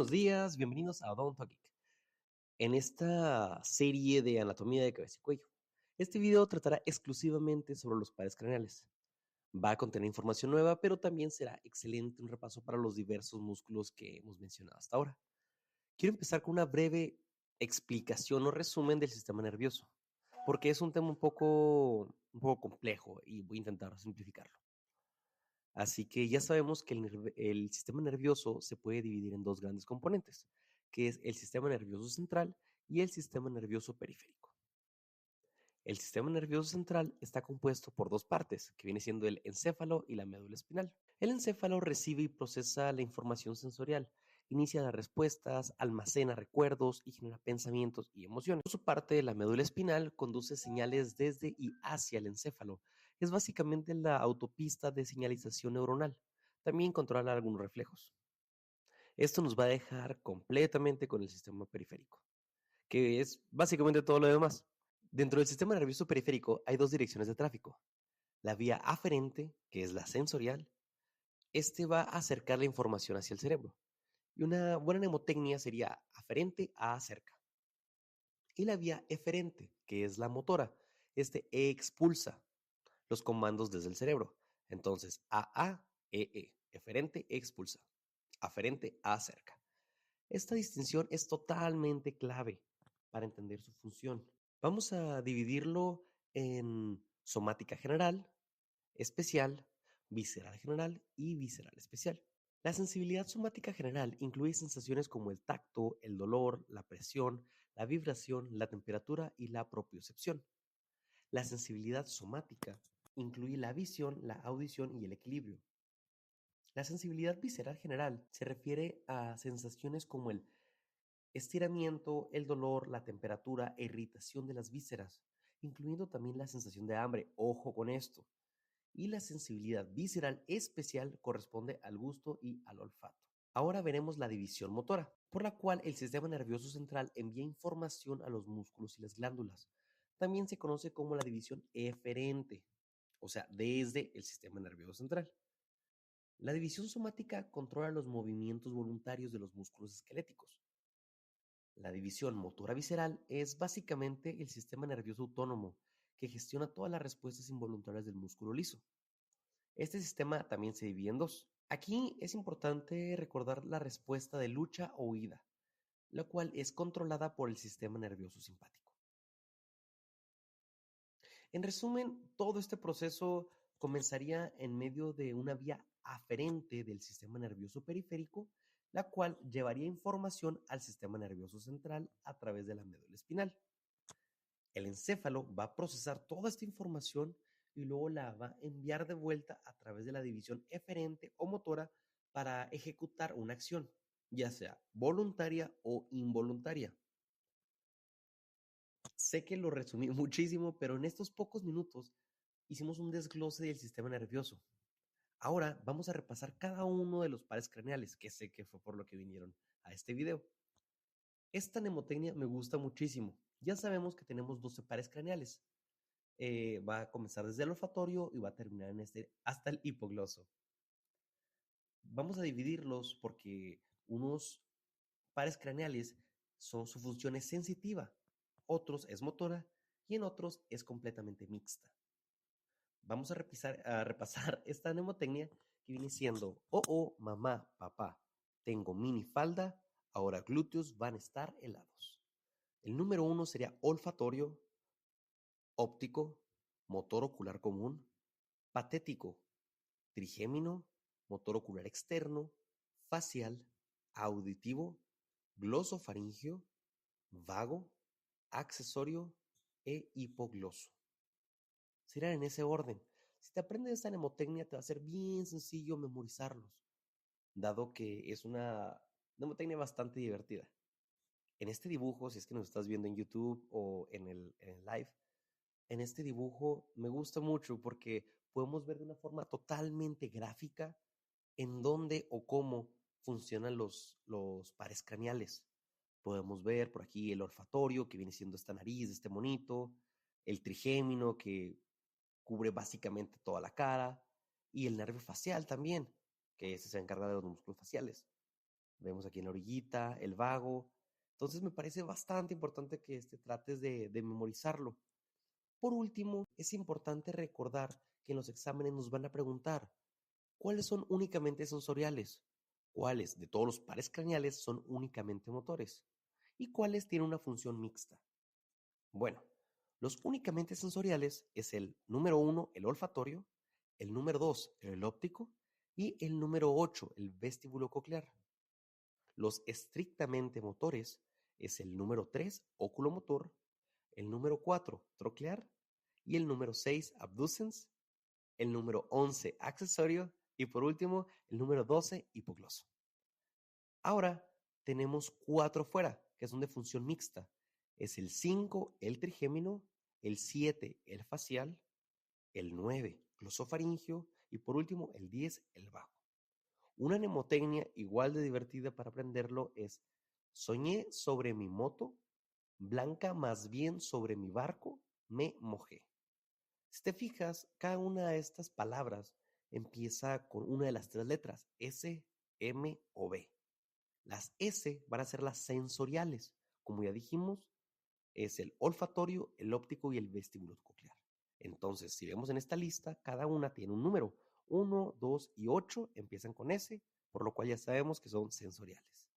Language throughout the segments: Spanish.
buenos días, bienvenidos a Don't Talk Geek. En esta serie de anatomía de cabeza y cuello, este video tratará exclusivamente sobre los pares craneales. Va a contener información nueva, pero también será excelente un repaso para los diversos músculos que hemos mencionado hasta ahora. Quiero empezar con una breve explicación o resumen del sistema nervioso, porque es un tema un poco complejo y voy a intentar simplificarlo. Así que ya sabemos que el sistema nervioso se puede dividir en dos grandes componentes, que es el sistema nervioso central y el sistema nervioso periférico. El sistema nervioso central está compuesto por dos partes, que viene siendo el encéfalo y la médula espinal. El encéfalo recibe y procesa la información sensorial, inicia las respuestas, almacena recuerdos y genera pensamientos y emociones. Por su parte, la médula espinal conduce señales desde y hacia el encéfalo. Es básicamente la autopista de señalización neuronal. También controla algunos reflejos. Esto nos va a dejar completamente con el sistema periférico, que es básicamente todo lo demás. Dentro del sistema nervioso periférico hay dos direcciones de tráfico. La vía aferente, que es la sensorial, este va a acercar la información hacia el cerebro. Y una buena mnemotecnia sería aferente a acerca. Y la vía eferente, que es la motora, este expulsa los comandos desde el cerebro. Entonces, A, eferente, expulsa. Aferente, acerca. Esta distinción es totalmente clave para entender su función. Vamos a dividirlo en somática general, especial, visceral general y visceral especial. La sensibilidad somática general incluye sensaciones como el tacto, el dolor, la presión, la vibración, la temperatura y la propiocepción. La sensibilidad somática incluye la visión, la audición y el equilibrio. La sensibilidad visceral general se refiere a sensaciones como el estiramiento, el dolor, la temperatura e irritación de las vísceras, incluyendo también la sensación de hambre. Ojo con esto. Y la sensibilidad visceral especial corresponde al gusto y al olfato. Ahora veremos la división motora, por la cual el sistema nervioso central envía información a los músculos y las glándulas. También se conoce como la división eferente, o sea, desde el sistema nervioso central. La división somática controla los movimientos voluntarios de los músculos esqueléticos. La división motora visceral es básicamente el sistema nervioso autónomo que gestiona todas las respuestas involuntarias del músculo liso. Este sistema también se divide en dos. Aquí es importante recordar la respuesta de lucha o huida, la cual es controlada por el sistema nervioso simpático. En resumen, todo este proceso comenzaría en medio de una vía aferente del sistema nervioso periférico, la cual llevaría información al sistema nervioso central a través de la médula espinal. El encéfalo va a procesar toda esta información y luego la va a enviar de vuelta a través de la división eferente o motora para ejecutar una acción, ya sea voluntaria o involuntaria. Sé que lo resumí muchísimo, pero en estos pocos minutos hicimos un desglose del sistema nervioso. Ahora vamos a repasar cada uno de los pares craneales, que sé que fue por lo que vinieron a este video. Esta mnemotecnia me gusta muchísimo. Ya sabemos que tenemos 12 pares craneales. Va a comenzar desde el olfatorio y va a terminar en hasta el hipogloso. Vamos a dividirlos porque unos pares craneales su función es sensitiva, otros es motora y en otros es completamente mixta. Vamos a repasar esta mnemotecnia que viene siendo: oh, mamá, papá, tengo minifalda, ahora glúteos van a estar helados. El número 1 sería olfatorio, óptico, motor ocular común, patético, trigémino, motor ocular externo, facial, auditivo, glosofaringeo, vago, accesorio e hipogloso. Serán en ese orden. Si te aprendes esta mnemotecnia te va a ser bien sencillo memorizarlos, dado que es una mnemotecnia bastante divertida. En este dibujo, si es que nos estás viendo en YouTube o en el live, en este dibujo me gusta mucho porque podemos ver de una forma totalmente gráfica en dónde o cómo funcionan los pares craneales. Podemos ver por aquí el olfatorio, que viene siendo esta nariz de este monito, el trigémino, que cubre básicamente toda la cara, y el nervio facial también, que ese se encarga de los músculos faciales. Vemos aquí en la orillita, el vago. Entonces me parece bastante importante que trates de memorizarlo. Por último, es importante recordar que en los exámenes nos van a preguntar cuáles son únicamente sensoriales, cuáles de todos los pares craneales son únicamente motores y cuáles tienen una función mixta. Bueno, los únicamente sensoriales es el número 1, el olfatorio, el número 2, el óptico y el número 8, el vestíbulo coclear. Los estrictamente motores es el número 3, oculomotor, el número 4, troclear y el número 6, abducens, el número 11, accesorio y por último el número 12, hipogloso. Ahora tenemos 4 fuera, que son de función mixta. Es el 5, el trigémino, el 7, el facial, el 9, glosofaringio y por último el 10, el bajo. Una mnemotecnia igual de divertida para aprenderlo es: soñé sobre mi moto, blanca más bien sobre mi barco, me mojé. Si te fijas, cada una de estas palabras empieza con una de las 3 letras, S, M o B. Las S van a ser las sensoriales. Como ya dijimos, es el olfatorio, el óptico y el vestíbulo coclear. Entonces, si vemos en esta lista, cada una tiene un número. 1, 2 y 8 empiezan con S, por lo cual ya sabemos que son sensoriales.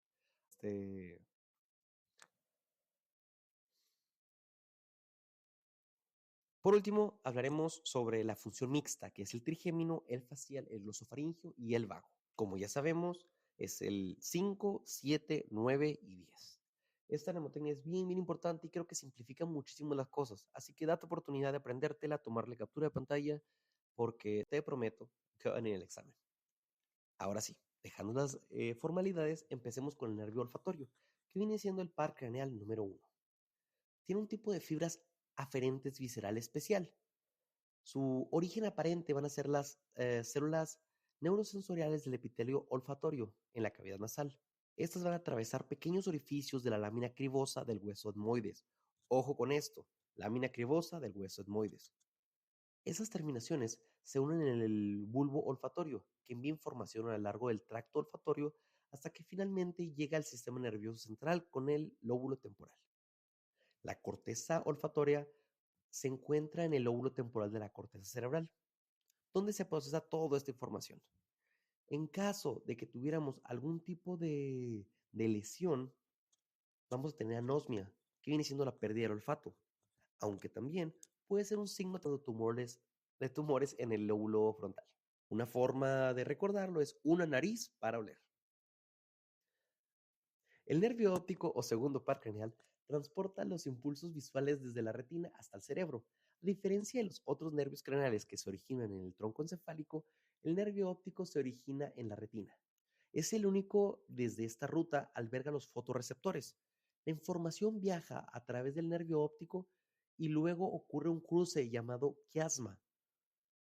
Por último, hablaremos sobre la función mixta, que es el trigémino, el facial, el glosofaringio y el vago. Como ya sabemos, es el 5, 7, 9 y 10. Esta mnemotecnia es bien, bien importante y creo que simplifica muchísimo las cosas. Así que date oportunidad de aprendértela, tomarle captura de pantalla, porque te prometo que va a venir el examen. Ahora sí, dejando las formalidades, empecemos con el nervio olfatorio, que viene siendo el par craneal número 1. Tiene un tipo de fibras aferentes visceral especial. Su origen aparente van a ser las células neurosensoriales del epitelio olfatorio en la cavidad nasal. Estas van a atravesar pequeños orificios de la lámina cribosa del hueso etmoides. Ojo con esto, lámina cribosa del hueso etmoides. Esas terminaciones se unen en el bulbo olfatorio, que envía información a lo largo del tracto olfatorio hasta que finalmente llega al sistema nervioso central con el lóbulo temporal. La corteza olfatoria se encuentra en el lóbulo temporal de la corteza cerebral, donde se procesa toda esta información. En caso de que tuviéramos algún tipo de lesión, vamos a tener anosmia, que viene siendo la pérdida del olfato, aunque también puede ser un signo de tumores en el lóbulo frontal. Una forma de recordarlo es una nariz para oler. El nervio óptico o segundo par craneal transporta los impulsos visuales desde la retina hasta el cerebro. A diferencia de los otros nervios craneales que se originan en el tronco encefálico, el nervio óptico se origina en la retina. Es el único desde esta ruta alberga los fotorreceptores. La información viaja a través del nervio óptico y luego ocurre un cruce llamado quiasma.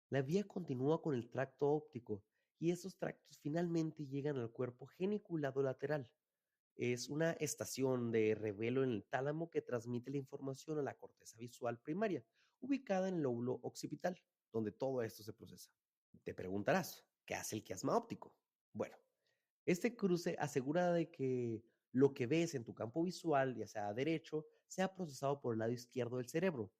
La vía continúa con el tracto óptico y estos tractos finalmente llegan al cuerpo geniculado lateral. Es una estación de revelo en el tálamo que transmite la información a la corteza visual primaria, ubicada en el lóbulo occipital, donde todo esto se procesa. Te preguntarás, ¿qué hace el quiasma óptico? Bueno, este cruce asegura de que lo que ves en tu campo visual, ya sea derecho, sea procesado por el lado izquierdo del cerebro,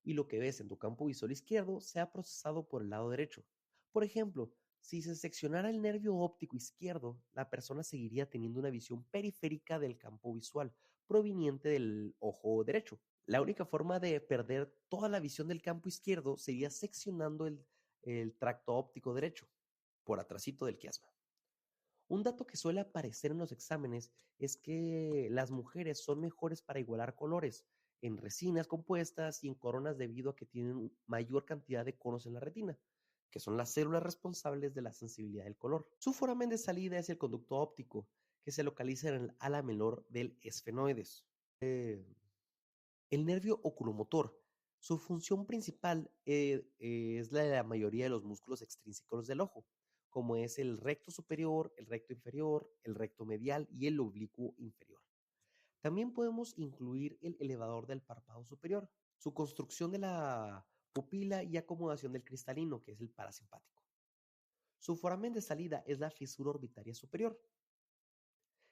y lo que ves en tu campo visual izquierdo sea procesado por el lado derecho. Por ejemplo, si se seccionara el nervio óptico izquierdo, la persona seguiría teniendo una visión periférica del campo visual, proveniente del ojo derecho. La única forma de perder toda la visión del campo izquierdo sería seccionando el tracto óptico derecho, por atrásito del quiasma. Un dato que suele aparecer en los exámenes es que las mujeres son mejores para igualar colores en resinas compuestas y en coronas debido a que tienen mayor cantidad de conos en la retina, que son las células responsables de la sensibilidad del color. Su foramen de salida es el conducto óptico, que se localiza en el ala menor del esfenoides. El nervio oculomotor. Su función principal es la de la mayoría de los músculos extrínsecos del ojo, como es el recto superior, el recto inferior, el recto medial y el oblicuo inferior. También podemos incluir el elevador del párpado superior, su construcción de la pupila y acomodación del cristalino, que es el parasimpático. Su foramen de salida es la fisura orbitaria superior.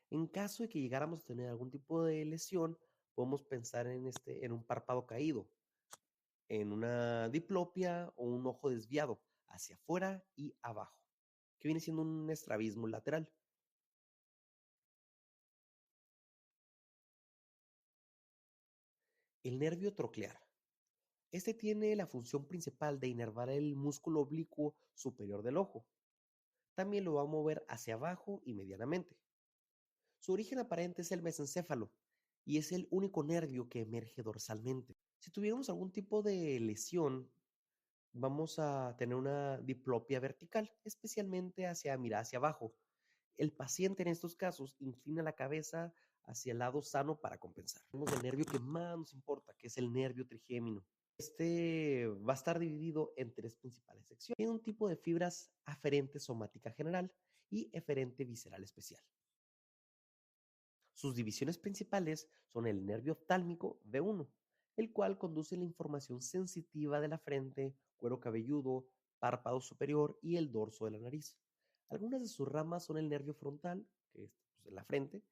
En caso de que llegáramos a tener algún tipo de lesión, podemos pensar en un párpado caído, en una diplopia o un ojo desviado hacia afuera y abajo, que viene siendo un estrabismo lateral. El nervio troclear. Este tiene la función principal de inervar el músculo oblicuo superior del ojo. También lo va a mover hacia abajo y medianamente. Su origen aparente es el mesencéfalo y es el único nervio que emerge dorsalmente. Si tuviéramos algún tipo de lesión, vamos a tener una diplopia vertical, especialmente hacia mirar hacia abajo. El paciente en estos casos inclina la cabeza hacia el lado sano para compensar. Tenemos el nervio que más nos importa, que es el nervio trigémino. Este va a estar dividido en tres principales secciones. Tiene un tipo de fibras aferente somática general y eferente visceral especial. Sus divisiones principales son el nervio oftálmico V1, el cual conduce la información sensitiva de la frente, cuero cabelludo, párpado superior y el dorso de la nariz. Algunas de sus ramas son el nervio frontal, que es en la frente,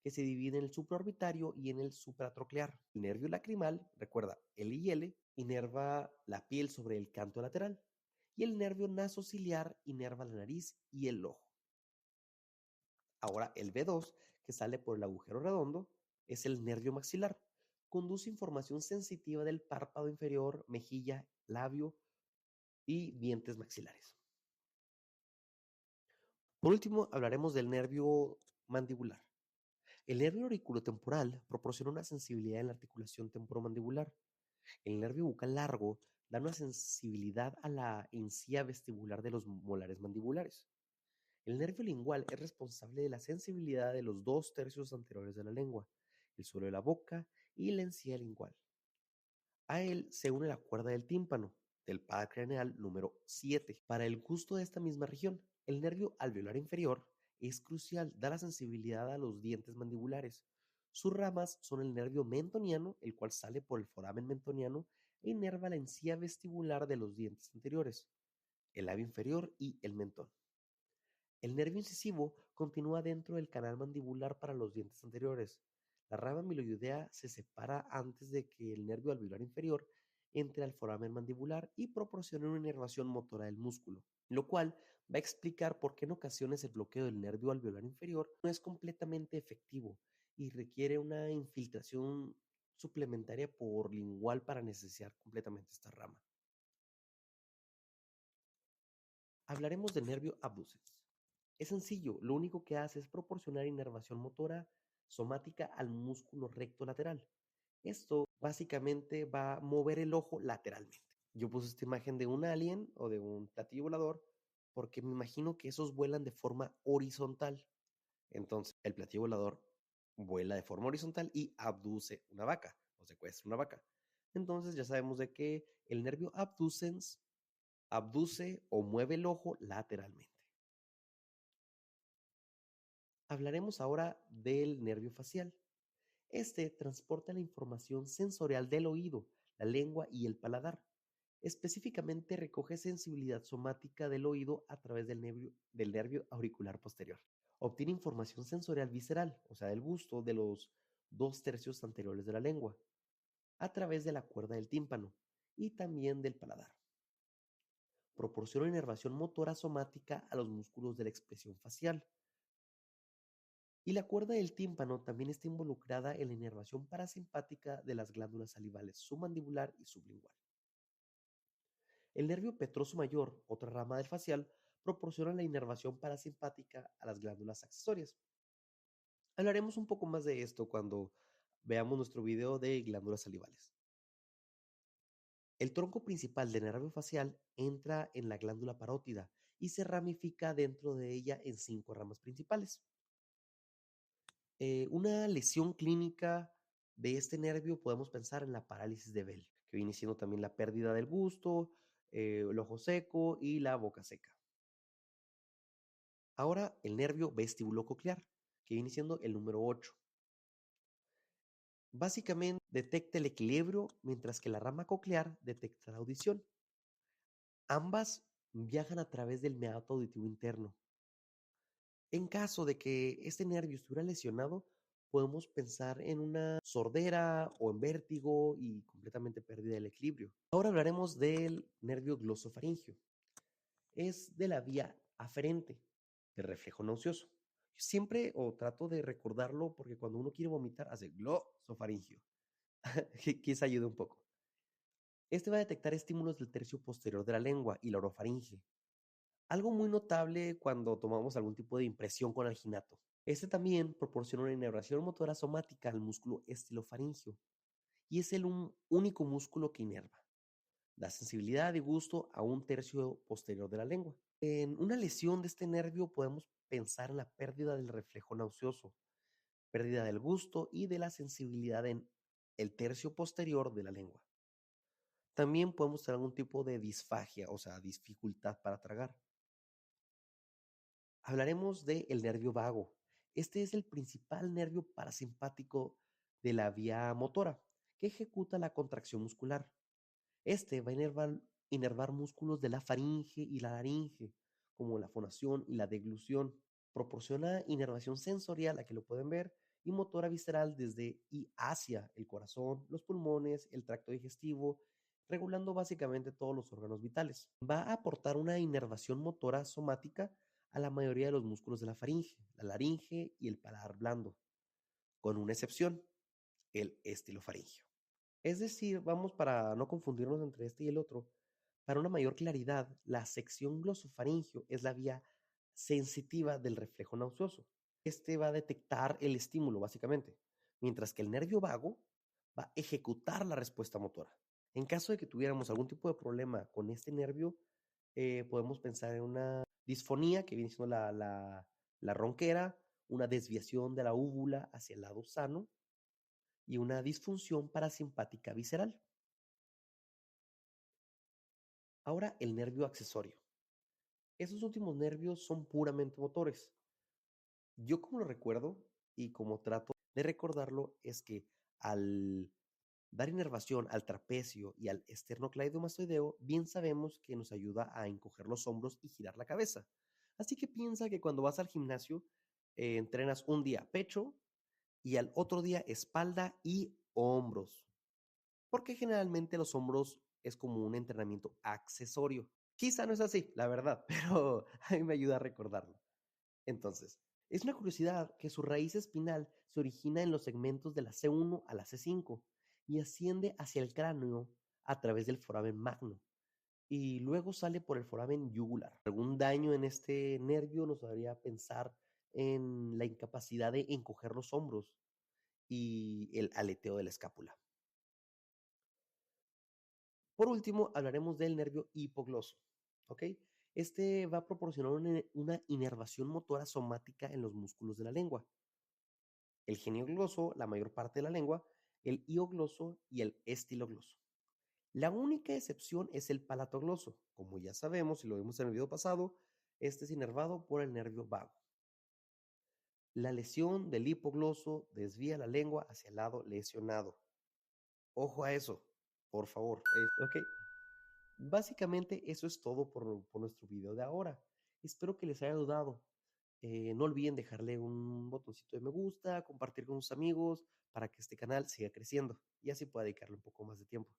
que se divide en el supraorbitario y en el supratroclear. El nervio lacrimal, recuerda, L y L, inerva la piel sobre el canto lateral. Y el nervio nasociliar inerva la nariz y el ojo. Ahora, el B2, que sale por el agujero redondo, es el nervio maxilar. Conduce información sensitiva del párpado inferior, mejilla, labio y dientes maxilares. Por último, hablaremos del nervio mandibular. El nervio auriculotemporal proporciona una sensibilidad en la articulación temporomandibular. El nervio bucal largo da una sensibilidad a la encía vestibular de los molares mandibulares. El nervio lingual es responsable de la sensibilidad de los dos tercios anteriores de la lengua, el suelo de la boca y la encía lingual. A él se une la cuerda del tímpano, del pad craneal número 7. Para el gusto de esta misma región, el nervio alveolar inferior es crucial, da la sensibilidad a los dientes mandibulares. Sus ramas son el nervio mentoniano, el cual sale por el foramen mentoniano e inerva la encía vestibular de los dientes anteriores, el labio inferior y el mentón. El nervio incisivo continúa dentro del canal mandibular para los dientes anteriores. La rama amiloidea se separa antes de que el nervio alveolar inferior entre al foramen mandibular y proporcione una inervación motora del músculo, lo cual va a explicar por qué en ocasiones el bloqueo del nervio alveolar inferior no es completamente efectivo y requiere una infiltración suplementaria por lingual para necesitar completamente esta rama. Hablaremos del nervio abducens. Es sencillo, lo único que hace es proporcionar inervación motora somática al músculo recto lateral. Esto básicamente va a mover el ojo lateralmente. Yo puse esta imagen de un alien o de un platillo volador porque me imagino que esos vuelan de forma horizontal. Entonces, el platillo volador vuela de forma horizontal y abduce una vaca o secuestra una vaca. Entonces, ya sabemos de que el nervio abducens abduce o mueve el ojo lateralmente. Hablaremos ahora del nervio facial. Este transporta la información sensorial del oído, la lengua y el paladar. Específicamente recoge sensibilidad somática del oído a través del nervio auricular posterior. Obtiene información sensorial visceral, o sea, del gusto de los dos tercios anteriores de la lengua, a través de la cuerda del tímpano y también del paladar. Proporciona inervación motora somática a los músculos de la expresión facial. Y la cuerda del tímpano también está involucrada en la inervación parasimpática de las glándulas salivales submandibular y sublingual. El nervio petroso mayor, otra rama del facial, proporciona la inervación parasimpática a las glándulas accesorias. Hablaremos un poco más de esto cuando veamos nuestro video de glándulas salivales. El tronco principal del nervio facial entra en la glándula parótida y se ramifica dentro de ella en 5 ramas principales. Una lesión clínica de este nervio podemos pensar en la parálisis de Bell, que viene siendo también la pérdida del gusto, el ojo seco y la boca seca. Ahora el nervio vestibulococlear, que viene siendo el número 8. Básicamente detecta el equilibrio, mientras que la rama coclear detecta la audición. Ambas viajan a través del meato auditivo interno. En caso de que este nervio estuviera lesionado, podemos pensar en una sordera o en vértigo y completamente pérdida del equilibrio. Ahora hablaremos del nervio glosofaringio. Es de la vía aferente del reflejo nauseoso. Siempre o trato de recordarlo porque cuando uno quiere vomitar hace glosofaringio. Quizá ayude un poco. Este va a detectar estímulos del tercio posterior de la lengua y la orofaringe. Algo muy notable cuando tomamos algún tipo de impresión con alginato. Este también proporciona una inervación motora somática al músculo estilofaringio y es el único músculo que inerva. Da sensibilidad y gusto a un tercio posterior de la lengua. En una lesión de este nervio podemos pensar en la pérdida del reflejo nauseoso, pérdida del gusto y de la sensibilidad en el tercio posterior de la lengua. También podemos tener algún tipo de disfagia, o sea, dificultad para tragar. Hablaremos del nervio vago. Este es el principal nervio parasimpático de la vía motora, que ejecuta la contracción muscular. Este va a inervar músculos de la faringe y la laringe, como la fonación y la deglución. Proporciona inervación sensorial, aquí lo pueden ver, y motora visceral desde y hacia el corazón, los pulmones, el tracto digestivo, regulando básicamente todos los órganos vitales. Va a aportar una inervación motora somática a la mayoría de los músculos de la faringe, la laringe y el paladar blando, con una excepción, el estilofaringio. Es decir, vamos para no confundirnos entre este y el otro, para una mayor claridad, la sección glosofaringio es la vía sensitiva del reflejo nauseoso. Este va a detectar el estímulo, básicamente, mientras que el nervio vago va a ejecutar la respuesta motora. En caso de que tuviéramos algún tipo de problema con este nervio, podemos pensar en una disfonía, que viene siendo la ronquera, una desviación de la úvula hacia el lado sano y una disfunción parasimpática visceral. Ahora el nervio accesorio. Esos últimos nervios son puramente motores. Yo como lo recuerdo y como trato de recordarlo es que al dar inervación al trapecio y al esternocleidomastoideo, bien sabemos que nos ayuda a encoger los hombros y girar la cabeza. Así que piensa que cuando vas al gimnasio, entrenas un día pecho y al otro día espalda y hombros. Porque generalmente los hombros es como un entrenamiento accesorio. Quizá no es así, la verdad, pero a mí me ayuda a recordarlo. Entonces, es una curiosidad que su raíz espinal se origina en los segmentos de la C1 a la C5 y asciende hacia el cráneo a través del foramen magno y luego sale por el foramen yugular. Algún daño en este nervio nos haría pensar en la incapacidad de encoger los hombros y el aleteo de la escápula. Por último, hablaremos del nervio hipogloso, ¿ok? Este va a proporcionar una inervación motora somática en los músculos de la lengua. El genio-gloso, la mayor parte de la lengua, el iogloso y el estilogloso. La única excepción es el palatogloso. Como ya sabemos y lo vimos en el video pasado, este es inervado por el nervio vago. La lesión del hipogloso desvía la lengua hacia el lado lesionado. Ojo a eso, por favor. ¿Ok? Básicamente eso es todo por nuestro video de ahora. Espero que les haya ayudado. No olviden dejarle un botoncito de me gusta, compartir con sus amigos para que este canal siga creciendo y así pueda dedicarle un poco más de tiempo.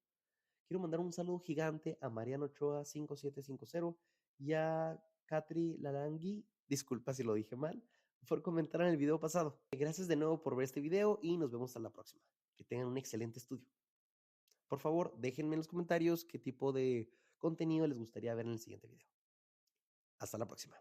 Quiero mandar un saludo gigante a Mariano Ochoa 5750 y a Katri Lalangui, disculpa si lo dije mal, por comentar en el video pasado. Gracias de nuevo por ver este video y nos vemos hasta la próxima. Que tengan un excelente estudio. Por favor, déjenme en los comentarios qué tipo de contenido les gustaría ver en el siguiente video. Hasta la próxima.